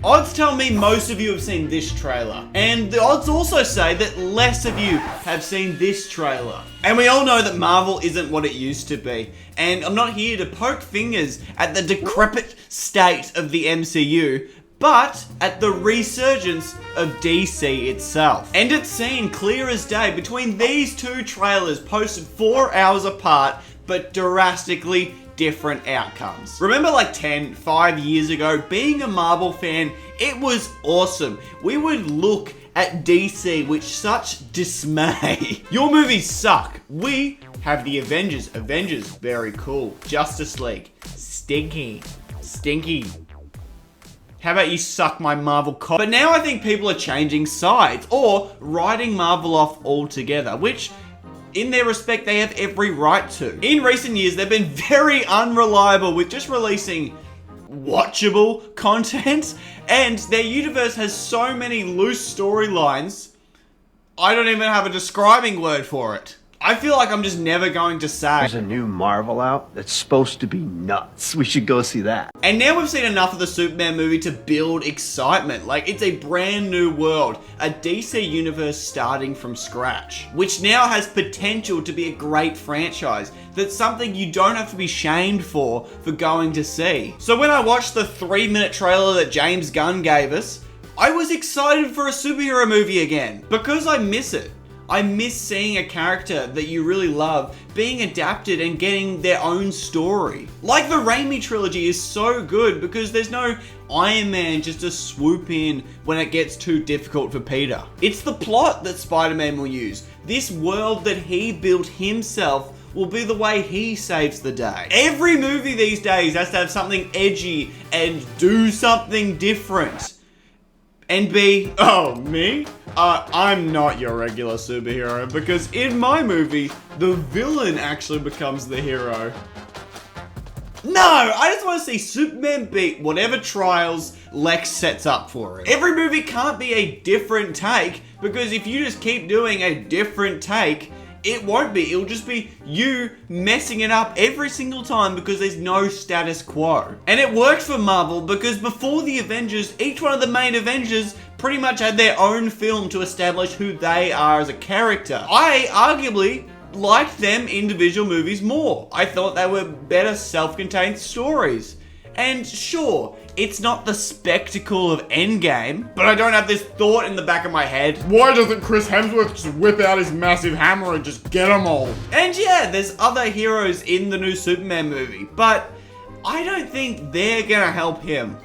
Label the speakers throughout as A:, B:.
A: Odds tell me most of you have seen this trailer, and the odds also say that less of you have seen this trailer. And we all know that Marvel isn't what it used to be, and I'm not here to poke fingers at the decrepit state of the MCU, but at the resurgence of DC itself. And it's seen clear as day between these two trailers posted 4 hours apart, but drastically different outcomes. Remember like 5 years ago, being a Marvel fan, it was awesome. We would look at DC with such dismay. Your movies suck. We have the Avengers. Avengers, very cool. Justice League, stinky. How about you suck my Marvel cock? But now I think people are changing sides or writing Marvel off altogether, which in their respect, they have every right to. In recent years, they've been very unreliable with just releasing watchable content, and their universe has so many loose storylines, I don't even have a describing word for it. I feel like I'm just never going to say.
B: There's a new Marvel out that's supposed to be nuts. We should go see that.
A: And now we've seen enough of the Superman movie to build excitement. Like, it's a brand new world, a DC universe starting from scratch, which now has potential to be a great franchise. That's something you don't have to be shamed for going to see. So when I watched the 3-minute trailer that James Gunn gave us, I was excited for a superhero movie again, because I miss it. I miss seeing a character that you really love being adapted and getting their own story. Like the Raimi trilogy is so good because there's no Iron Man just to swoop in when it gets too difficult for Peter. It's the plot that Spider-Man will use. This world that he built himself will be the way he saves the day. Every movie these days has to have something edgy and do something different. And be, oh, me? I'm not your regular superhero, because in my movie, the villain actually becomes the hero. No, I just want to see Superman beat whatever trials Lex sets up for him. Every movie can't be a different take, because if you just keep doing a different take, it won't be. It'll just be you messing it up every single time because there's no status quo. And it worked for Marvel because before the Avengers, each one of the main Avengers pretty much had their own film to establish who they are as a character. I arguably liked them individual movies more. I thought they were better self-contained stories. And sure, it's not the spectacle of Endgame, but I don't have this thought in the back of my head. Why doesn't Chris Hemsworth just whip out his massive hammer and just get them all? And yeah, there's other heroes in the new Superman movie, but I don't think they're gonna help him.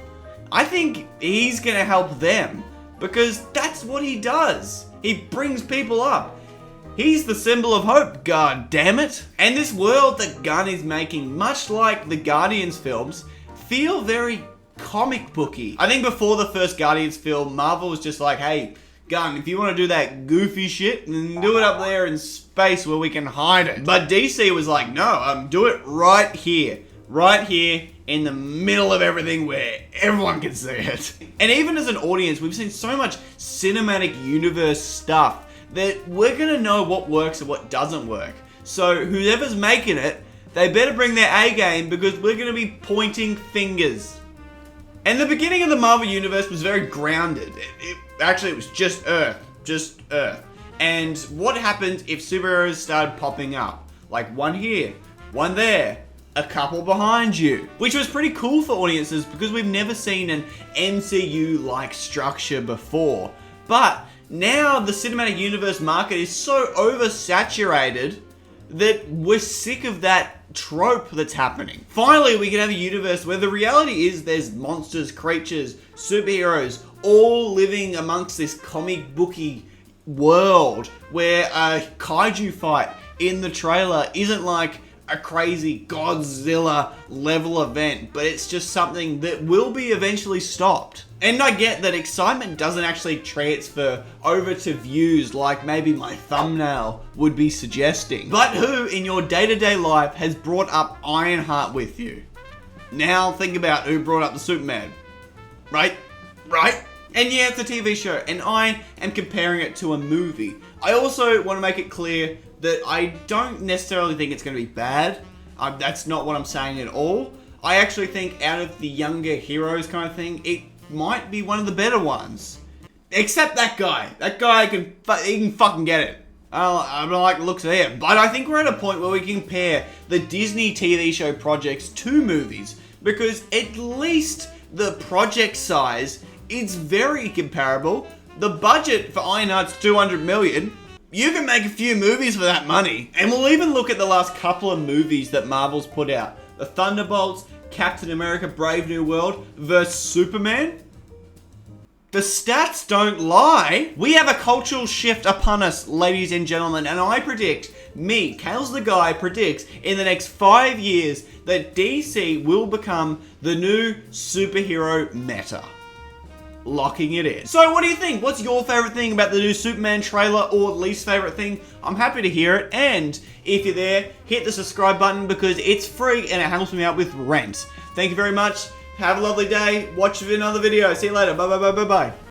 A: I think he's gonna help them, because that's what he does. He brings people up. He's the symbol of hope, god damn it. And this world that Gunn is making, much like the Guardians films, feel very comic booky. I think before the first Guardians film, Marvel was just like, hey, Gunn, if you want to do that goofy shit, then do it up there in space where we can hide it. But DC was like, no, do it right here in the middle of everything where everyone can see it. And even as an audience, we've seen so much cinematic universe stuff that we're gonna know what works and what doesn't work. So whoever's making it, they better bring their A game, because we're going to be pointing fingers. And the beginning of the Marvel Universe was very grounded. It was just Earth. And what happened if superheroes started popping up? Like one here, one there, a couple behind you. Which was pretty cool for audiences because we've never seen an MCU-like structure before. But now the cinematic universe market is so oversaturated that we're sick of that trope that's happening. Finally, we can have a universe where the reality is there's monsters, creatures, superheroes, all living amongst this comic booky world where a kaiju fight in the trailer isn't like a crazy Godzilla level event, but it's just something that will be eventually stopped. And I get that excitement doesn't actually transfer over to views like maybe my thumbnail would be suggesting. But who in your day-to-day life has brought up Ironheart with you? Now think about who brought up the Superman. Right? And yeah, it's a TV show, and I am comparing it to a movie. I also want to make it clear that I don't necessarily think it's going to be bad. That's not what I'm saying at all. I actually think out of the younger heroes kind of thing, it might be one of the better ones. Except that guy. That guy he can fucking get it. I don't like the looks of him. But I think we're at a point where we can compare the Disney TV show projects to movies, because at least the project size is very comparable. The budget for Ironheart's 200 million. You can make a few movies for that money. And we'll even look at the last couple of movies that Marvel's put out. The Thunderbolts, Captain America Brave New World vs. Superman. The stats don't lie. We have a cultural shift upon us, ladies and gentlemen, and I predict, Kales the Guy predicts, in the next 5 years that DC will become the new superhero meta. Locking it in. So what do you think? What's your favorite thing about the new Superman trailer, or least favorite thing? I'm happy to hear it, and if you're there, hit the subscribe button because it's free and it helps me out with rent. Thank you very much. Have a lovely day. Watch another video. See you later. Bye bye bye bye bye.